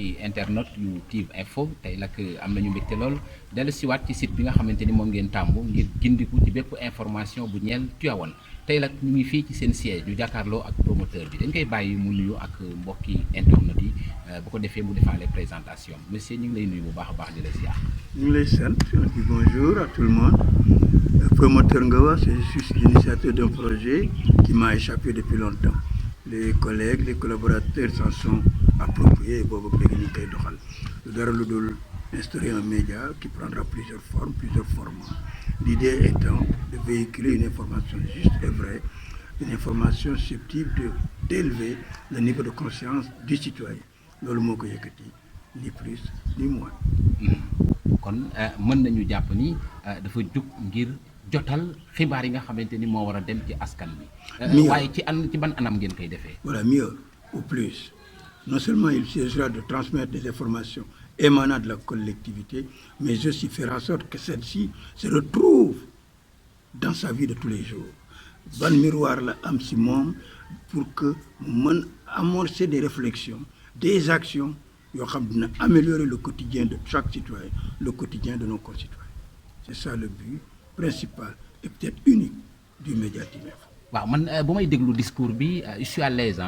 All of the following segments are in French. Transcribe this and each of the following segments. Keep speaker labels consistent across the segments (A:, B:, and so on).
A: mbokki internet yu TIV Info tey nag am nañu mbégte lool dellu siwaat ci site bi nga xamante ni moom ngeen tàmbu ngir gindiku ci bépp information bu ñeel Tivaouane tey nag ñu ngi fii ci seen siège ñu jàkkaarloo ak promoteur bi dañ koy bàyyi mu nuyu ak mbokki internet yi bu ko defee mu defaale présentation monsieur ñu ngi lay nuyu bu baax a baax di la ziar.
B: ñu ngi lay sant on dit bonjour à tout le monde. Promoteur nga wax je suis l'initiateur d'un projet qui m'a échappé depuis longtemps. Les collègues, les collaborateurs s'en sont appropriés boobu léegi ñu ngi koy doxal lu dara lu dul instaurer un média qui prendra plusieurs formes, plusieurs formats. L'idée étant de véhiculer une information juste et vraie, une information susceptible d'élever le niveau de conscience du citoyen loolu moo ko yëkkati ni plus ni moins.
A: kon mën nañu jàpp ni dafa jug ngir jotal xibaar yi nga xamante ni moo war a dem ci askan bi. waaye ci ban anam ngeen koy defee.
B: Voilà, mieux ou plus. Non seulement il s'agira de transmettre des informations émanant de la collectivité, mais aussi faire en sorte que celle-ci se retrouve dans sa vie de tous les jours. Ban miroir la am si moom pour que mu mën amorcer des réflexions, des actions yoo xam dina améliorer le quotidien de chaque citoyen, le quotidien de nos concitoyens. C'est ça le but principal et peut-être unique du média TIV Info.
A: waaw man bu may déglu discours bi je suis à l'aise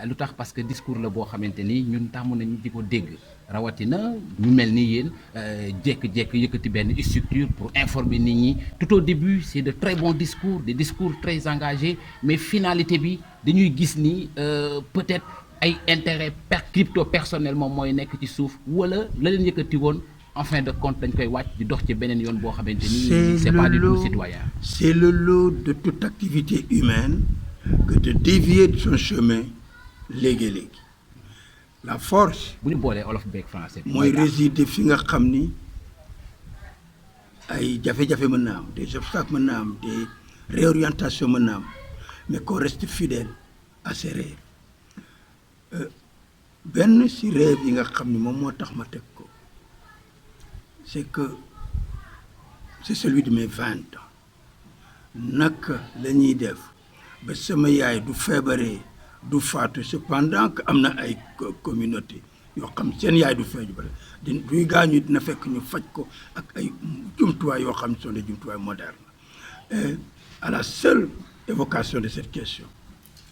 A: lu tax parce que discours la boo xamante ni ñun tàmm nañu di ko dégg rawatina ñu mel ni yéen jékki-jékki yëkkati benn structure pour informer nit ñi tout au début c'est de très bons discours des discours très engagés mais finalité bi dañuy gis ni peut-être ay intérêt crypto personnel moom mooy nekk ci suuf wala la leen yëkkati woon en fin de compte dañ koy wàcc di dox ci beneen yoon boo xamante ni c'est pas du tout citoyen.
B: C'est le lot de toute activité humaine que de dévier de son chemin léegi la force.
A: bu ñu boolee olof beeg français.
B: mooy résider fi nga xam ni ay jafe-jafe mën na am des obstacles mën na am des réorientations mën na am mais qu'on reste fidèle à ses rêves benn si rêve yi nga xam ni moom moo tax ma teg ko c'est que c'est celui de mes 20 ans naka la ñuy def ba sama yaay du feebaree du faatu cependant que am na ay communauté yoo xam seen yaay du feeju bare duy gaañu dina fekk ñu faj ko ak ay jumtuwaay yoo xam ne sont des jumtuwaay modernes et à la seule évocation de cette question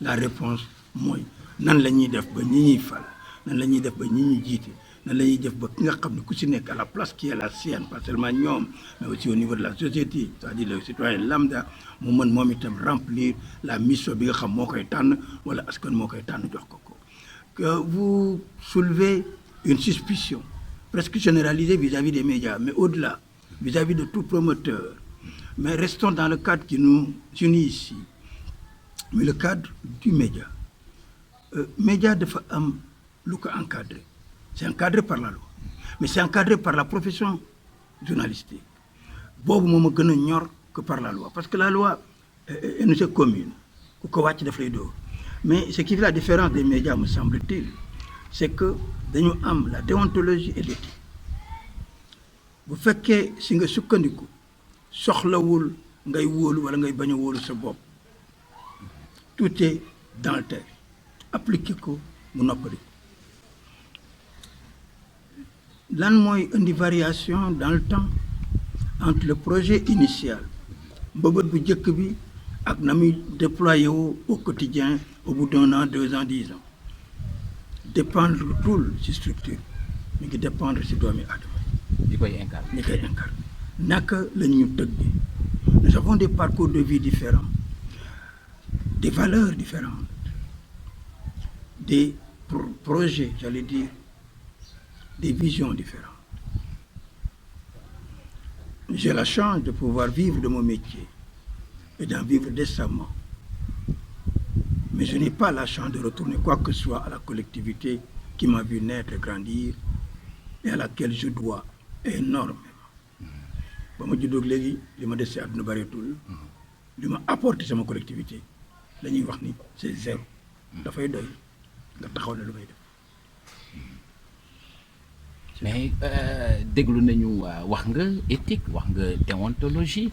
B: la réponse mooy nan la ñuy def ba ñi ñuy fal nan la ñuy def ba ñi ñuy jiite nan la ñuy def ba ki nga xam ne ku si nekk à la place qui est la sienne pas seulement ñoom mais aussi au niveau de la société c'est-à-dire le citoyen lambda mu mën moom itam remplir la mission bi nga xam moo koy tànn wala askan moo koy tànn jox ko que vous soulevez une suspicion presque généralisée vis-à-vis des médias mais au-delà vis-à-vis de tout promoteur mais restons dans le cadre qui nous unit ici mais le cadre du média média dafa am lu ko encadré. C'est encadré par la loi mais c'est encadré par la profession journalistique boobu moo ma gën a ñor que par la loi parce que la loi nous est commune ku ko wàcc daf lay dóor mais ce qui fait la différence des médias me semble-t-il c'est que dañu am la déontologie et l'éthique bu fekkee si nga sukkandiku soxlawul ngay wóolu wala ngay bañ a wóolu sa bopp tout est dans le texte appliquer ko mu noppali lan mooy indi variation dans le temps entre le projet initial mbëbët bu njëkk bi ak na muy déployé au quotidien au bout d'1 an 2 ans 10 ans dépendre tout ci structure mi ngi dépendre ci doomi aadama
A: ñi koy incarner
B: naka la ñu tëggee nous avons des parcours de vie différents des valeurs différentes des projets j'allais dire des visions différentes. J'ai la chance de pouvoir vivre de mon métier et d'en vivre décemment. Mais je n'ai pas la chance de retourner quoi que ce soit à la collectivité qui m'a vu naître et grandir et à laquelle je dois énormément. ba ma juddoo léegi li ma des si àdduna bareetul li ma apporté sama collectivité la ñuy wax ni c'est zéro dafay doy nga taxaw ne lu may def
A: mais déglu nañu wax nga éthique wax nga déontologie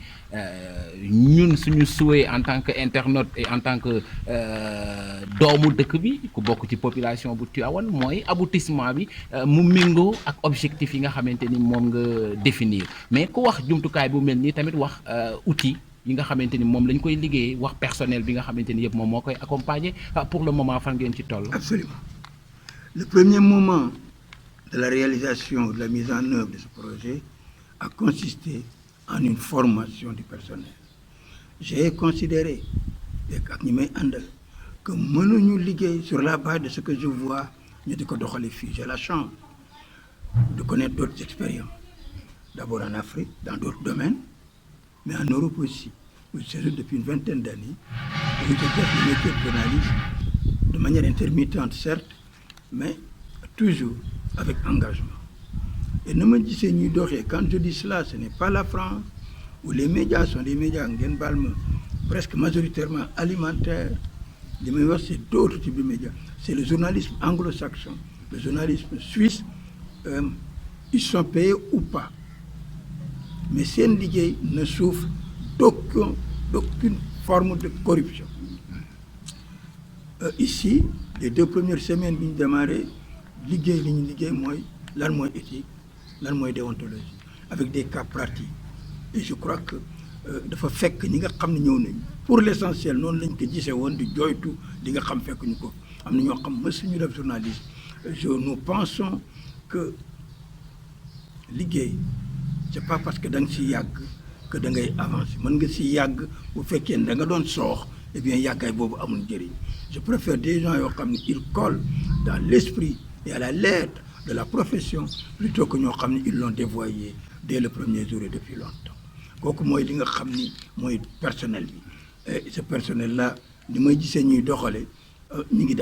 A: ñun suñu souhait en tant que internaute et en tant que doomu dëkk bi ku bokk ci population bu Tivaouane mooy aboutissement bi mu méngoo ak objectif yi nga xamante ni moom nga définir mais ku wax jumtukaay bu mel nii tamit wax outil yi nga xamante ni moom lañ koy liggéeyee wax personnel bi nga xamante ni yëpp moom moo koy accompagner pour le moment fan ngeen ci toll.
B: Absolument. Le premier moment de la réalisation, de la mise en œuvre de ce projet a consisté en une formation du personnel. J'ai considéré ak ñi may àndal que mënuñu liggéey sur la base de ce que je vois ñu di ko doxale fii. J'ai la chance de connaître d'autres expériences, d'abord en Afrique, dans d'autres domaines, mais en Europe aussi, où je séjourne depuis une vingtaine d'années, où j'exerce le métier de journaliste de manière intermittente, certes, mais toujours avec engagement. Et ne me disez ni doré, quand je dis cela, ce n'est pas la France, où les médias sont des médias presque majoritairement alimentaires. Les médias, c'est d'autres types de médias. C'est le journalisme anglo-saxon, le journalisme suisse, ils sont payés ou pas. Mais Sen Ligue ne souffre d'aucune forme de corruption. Ici, les 2 premières semaines bi ñu démarré liggéey li ñu liggéey mooy lan mooy éthique lan mooy déontologie avec des cas pratiques et je crois que dafa fekk ñi nga xam ne ñëw nañu pour l'essentiel noonu lañ ko gisee woon di jooytu li nga xam fekk ñu ko am na ñoo xam mësuñu def journaliste. Nous pensons que liggéey c'est pas parce que da nga si yàgg que da ngay avancer mën nga si yàgg bu fekkee ne da nga doon soox eh bien yàggaay boobu amul njëriñ. Je préfère des gens yoo xam ne ils collent dans l'esprit et à la lettre de la profession plutôt que ñoo xam ne ils l'ont dévoyé dès le premier jour et depuis longtemps. Kooku mooy li nga xam ni mooy personnel bi et ce personnel là li may gisee ñuy doxale ñu ngi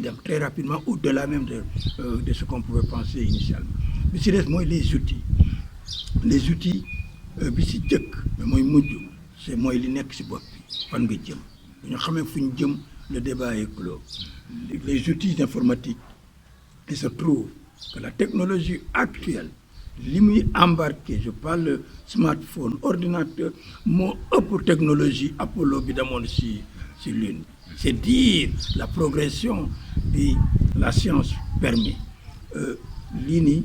B: dem très rapidement au-delà même de ce qu'on pouvait penser initialement. bi si des mooy les outils bi si jëkk mais mooy mujj c'est mooy li nekk si bopp bi fan nga jëm ñu xamee fu ñu jëm. Le débat est clos. Les outils informatiques, il se trouve que la technologie actuelle, li muy embarqué, je parle smartphone, ordinateur, moo ëpp technologie Apollo bi demoon si Lune. C'est dire la progression bi la science permet. Lii nii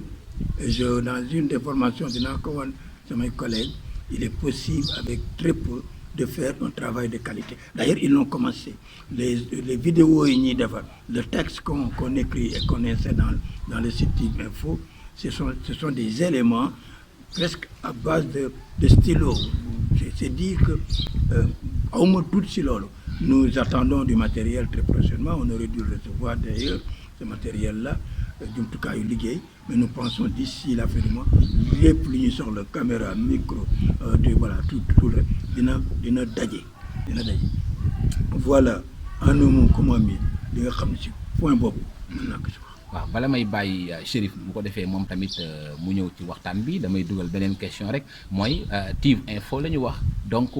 B: dans une des formations dinaa ko wan samay collègues, il est possible avec très peu de faire un travail de qualité. D'ailleurs, ils l'ont commencé. Les vidéos, le texte qu'on écrit et qu'on insère dans le site Info, ce sont des éléments presque à base de stylo. C'est dire que, au moins tout si nous attendons du matériel très prochainement. On aurait dû le recevoir d'ailleurs, ce matériel-là, en tout cas, mais nous pensons d'ici la fin du mois, les plis sur le caméra, micro, voilà, tout le dina daje. Voilà en un mot comment mi li nga xam ne ci point boobu mën naa ko ci wax.
A: waaw bala may bàyyi Chérif bu ko defee moom tamit mu ñëw ci waxtaan bi damay dugal beneen question rek mooy TIV Info la ñu wax donc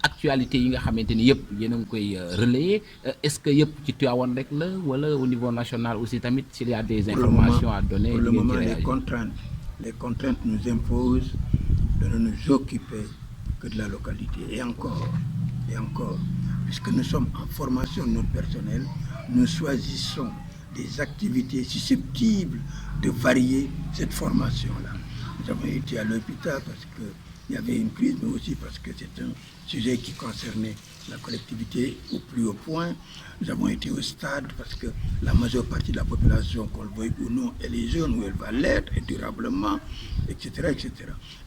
A: actualité yi nga xamante ni yëpp yéen a ngi koy relayer est-ce que yëpp ci Tivaouane rek la wala au niveau national aussi tamit s'il y a des informations à donner.
B: Pour le moment les contraintes nous imposent de ne nous occuper que de la localité et encore puisque nous sommes en formation de notre personnel, nous choisissons des activités susceptibles de varier cette formation-là. Nous avons été à l'hôpital parce qu'il y avait une crise, mais aussi parce que c'est un sujet qui concernait la collectivité au plus haut point. Nous avons été au stade parce que la majeure partie de la population, qu'on le veuille ou non, elle est jeune ou elle va l'être, et durablement, etc., etc.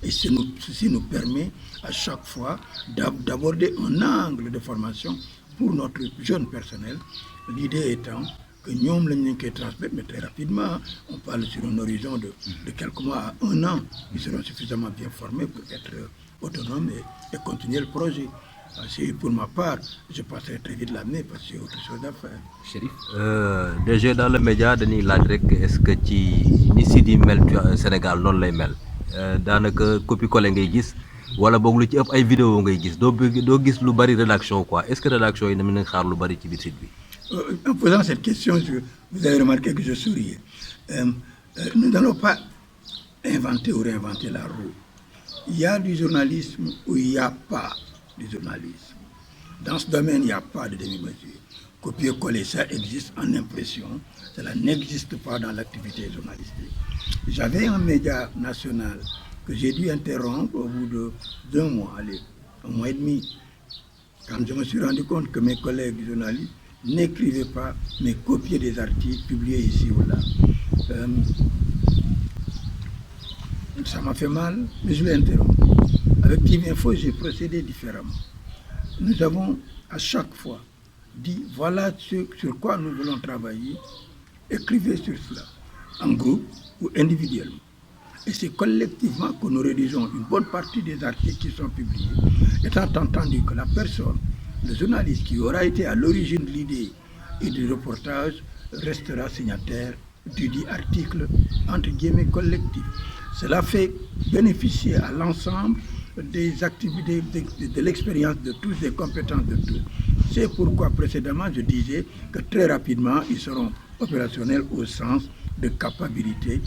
B: Et ceci nous permet à chaque fois d'aborder un angle de formation pour notre jeune personnel. L'idée étant que nous lañ koy transmettre, mais très rapidement, on parle sur un horizon de quelques mois à 1 an, ils seront suffisamment bien formés pour être autonomes et continuer le projet. Pour ma part, je passerai très vite l'année parce que c'est autre chose à faire.
A: Chérif.
C: Déjà dans le média dañuy laaj rek est-ce que ci ni site yi mel Sénégal noonu lay mel daanaka copie-coller ngay gis wala boog lu ci ëpp ay vidéo ngay gis doo gis lu bari rédaction quoi est-ce que rédaction yi na mën na xaar lu bari ci biir site bi.
B: En posant cette question, vous avez remarqué que je souriais. Nous n'allons pas inventer ou réinventer la roue. Il y a du journalisme ou il n'y a pas de journalisme. Dans ce domaine, il n'y a pas de demi-mesure. Copier-coller, ça existe en impression, cela n'existe pas dans l'activité journalistique. J'avais un média national que j'ai dû interrompre au bout d'un mois, un mois et demi, quand je me suis rendu compte que mes collègues journalistes n'écrivaient pas, mais copiaient des articles publiés ici ou là. Ça m'a fait mal, mais je l'ai interrompu. Avec TV Info, j'ai procédé différemment. Nous avons à chaque fois dit voilà sur quoi nous voulons travailler, écrivez sur cela, en groupe ou individuellement. Et c'est collectivement que nous rédigeons une bonne partie des articles qui sont publiés, étant entendu que la personne, le journaliste qui aura été à l'origine de l'idée et du reportage restera signataire du dit article entre guillemets collectif. Cela fait bénéficier à l'ensemble des activités, de l'expérience de tous, des compétences de tous. C'est pourquoi précédemment je disais que très rapidement ils seront opérationnels au sens de capacité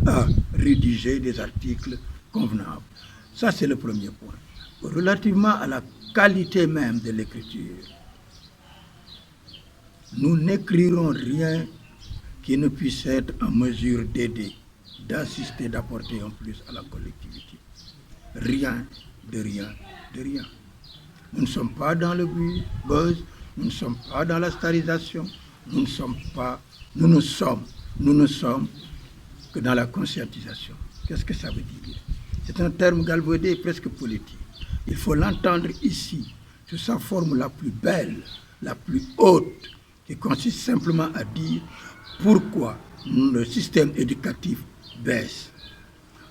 B: à rédiger des articles convenables. Ça, c'est le premier point. Relativement à la qualité même de l'écriture, nous n'écrirons rien qui ne puisse être en mesure d'aider, d'assister, d'apporter un plus à la collectivité. Rien, de rien, de rien. Nous ne sommes pas dans le buzz, nous ne sommes pas dans la starisation, nous ne sommes que dans la conscientisation. Qu'est-ce que ça veut dire? C'est un terme galvaudé presque politique. Il faut l'entendre ici, sous sa forme la plus belle, la plus haute, qui consiste simplement à dire pourquoi le système éducatif baisse.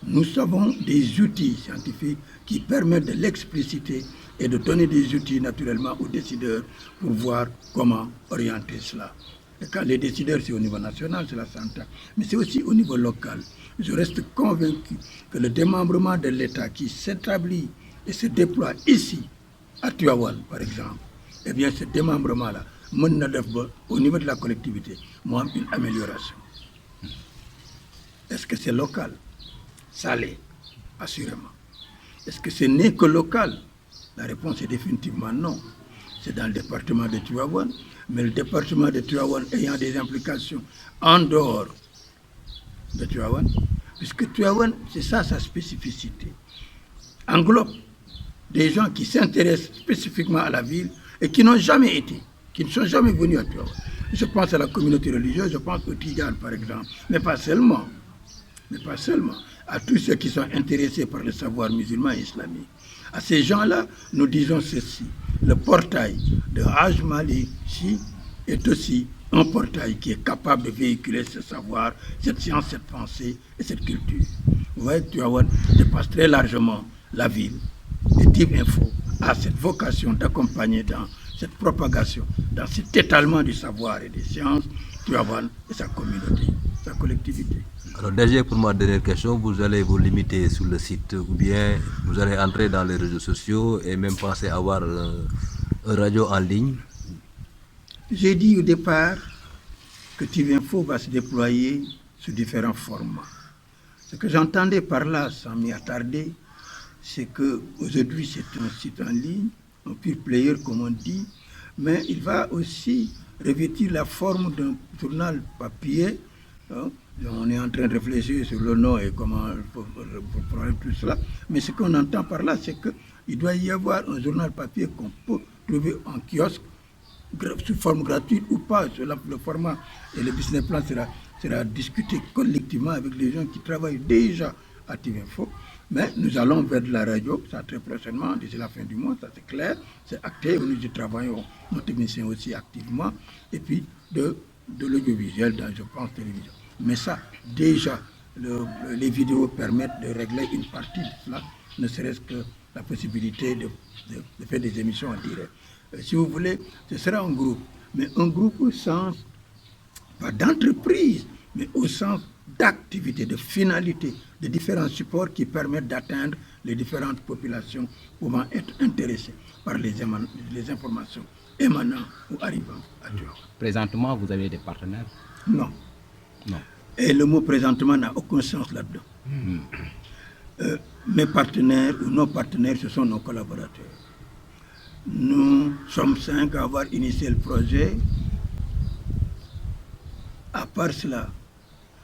B: Nous avons des outils scientifiques qui permettent de l'expliciter et de donner des outils naturellement aux décideurs pour voir comment orienter cela. Et quand les décideurs, c'est au niveau national, cela s'entend, mais c'est aussi au niveau local. Je reste convaincu que le démembrement de l'État qui s'établit et se déploie ici, à Tivaouane par exemple, eh bien ce démembrement-là, au niveau de la collectivité, moi, une amélioration. Est-ce que c'est local? Ça l'est, assurément. Est-ce que ce n'est que local? La réponse est définitivement non. C'est dans le département de Tivaouane, mais le département de Tivaouane ayant des implications en dehors de Tivaouane, puisque Tivaouane, c'est ça sa spécificité, englobe des gens qui s'intéressent spécifiquement à la ville et qui n'ont jamais été, qui ne sont jamais venus à Tivaouane. Je pense à la communauté religieuse, je pense aux Tidianes par exemple, mais pas seulement, à tous ceux qui sont intéressés par le savoir musulman et islamique. À ces gens-là, nous disons ceci. Le portail de Haj Malik Sy est aussi un portail qui est capable de véhiculer ce savoir, cette science, cette pensée et cette culture. Vous voyez que Tivaouane dépasse très largement la ville. Et TV Info a cette vocation d'accompagner dans cette propagation, dans cet étalement du savoir et des sciences, Tivaouane et sa communauté, sa collectivité.
C: Alors déjà, pour ma dernière question, vous allez vous limiter sur le site ou bien vous allez entrer dans les réseaux sociaux et même penser à avoir un radio en ligne?
B: J'ai dit au départ que TV Info va se déployer sous différents formats. Ce que j'entendais par là, sans m'y attarder, c'est qu'aujourd'hui c'est un site en ligne, un pure player comme on dit, mais il va aussi revêtir la forme d'un journal papier. Hein. On est en train de réfléchir sur le nom et comment pour prendre tout cela. Mais ce qu'on entend par là, c'est qu'il doit y avoir un journal papier qu'on peut trouver en kiosque, sous forme gratuite ou pas. Le format et le business plan sera discuté collectivement avec les gens qui travaillent déjà à TV Info. Mais nous allons vers de la radio, ça très prochainement, d'ici la fin du mois, ça c'est clair, c'est acté, nous y travaillons, nos techniciens aussi activement, et puis de l'audiovisuel dans, je pense, télévision. Mais ça, déjà, les vidéos permettent de régler une partie de cela, ne serait-ce que la possibilité de faire des émissions en direct. Si vous voulez, ce sera un groupe, mais un groupe au sens, pas d'entreprise, mais au sens d'activité, de finalité, de différents supports qui permettent d'atteindre les différentes populations pouvant être intéressées par les informations émanant ou arrivant à Tivaouane.
A: Présentement, vous avez des partenaires?
B: Non.
A: Non.
B: Et le mot présentement n'a aucun sens là-dedans. Mes partenaires ou nos partenaires, ce sont nos collaborateurs. Nous sommes 5 à avoir initié le projet. À part cela,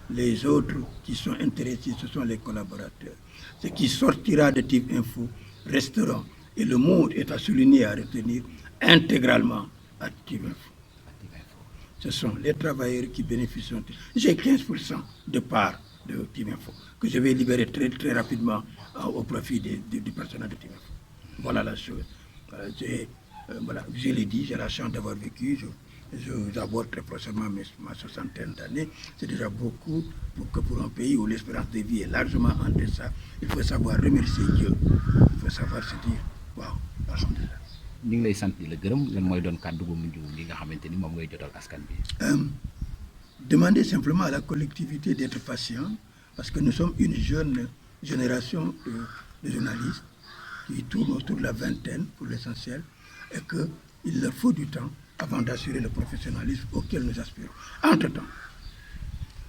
B: les autres qui sont intéressés, ce sont les collaborateurs. Ce qui sortira de TIV Info resteront, et le mot est à souligner et à retenir, intégralement à TIV Info. Ce sont les travailleurs qui bénéficient. J'ai 15% de part de TIV Info que je vais libérer très, très rapidement au profit du personnel de TIV Info. Voilà la chose. Voilà, je l'ai dit, j'ai la chance d'avoir vécu. Je aborde très prochainement ma 60aine d'années. C'est déjà beaucoup pour un pays où l'espérance de vie est largement en deçà. Il faut savoir remercier Dieu. Il faut savoir se dire, waouh, alhamdulillah.
A: ñu ngi lay sant di la gërëm lan mooy doon kàddu gu mujj li nga xamante ni moom ngay jotal askan bi.
B: Demandez simplement à la collectivité d'être patient, parce que nous sommes une jeune génération de journalistes qui tournent autour de la vingtaine pour l'essentiel, et qu'il leur faut du temps avant d'assurer le professionnalisme auquel nous aspirons. Entre-temps,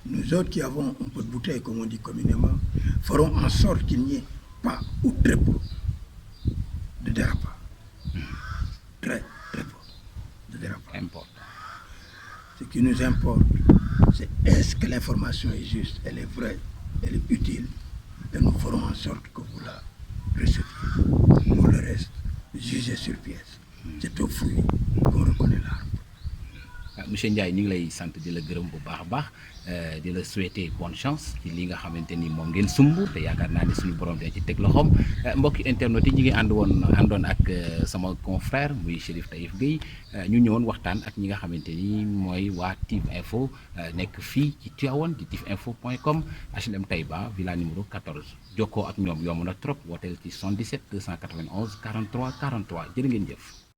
B: nous autres qui avons un peu de bouteille, comme on dit communément, ferons en sorte qu'il n'y ait pas ou très peu de dérapage. Très, très peu de dérapage.
A: Important.
B: Ce qui nous importe, c'est est-ce que l'information est juste, elle est vraie, elle est utile, et nous ferons en sorte que vous la receviez. Pour le reste, jugez sur pièce. C'est au fruit qu'on reconnaît l'arbre.
A: Monsieur Ndiaye ñu ngi lay sant di la gërëm bu baax a baax di la souhaiter bonne chance ci li nga xamante ni moom ngeen sumb te yaakaar naa ne suñu borom dina ci teg loxoom mbokki internet yi ñu ngi àndoon ak sama confrère muy Chérif Taïf Gueye ñu ñëwoon waxtaan ak ñi nga xamante ni mooy waa TIV Info nekk fii ci Tivaouane di tivinfo.com HLM Taïba villa numéro 14 jokkoo ak ñoom yomb na trop wooteel ci 77 291 43 43 jërë ngeen jëf.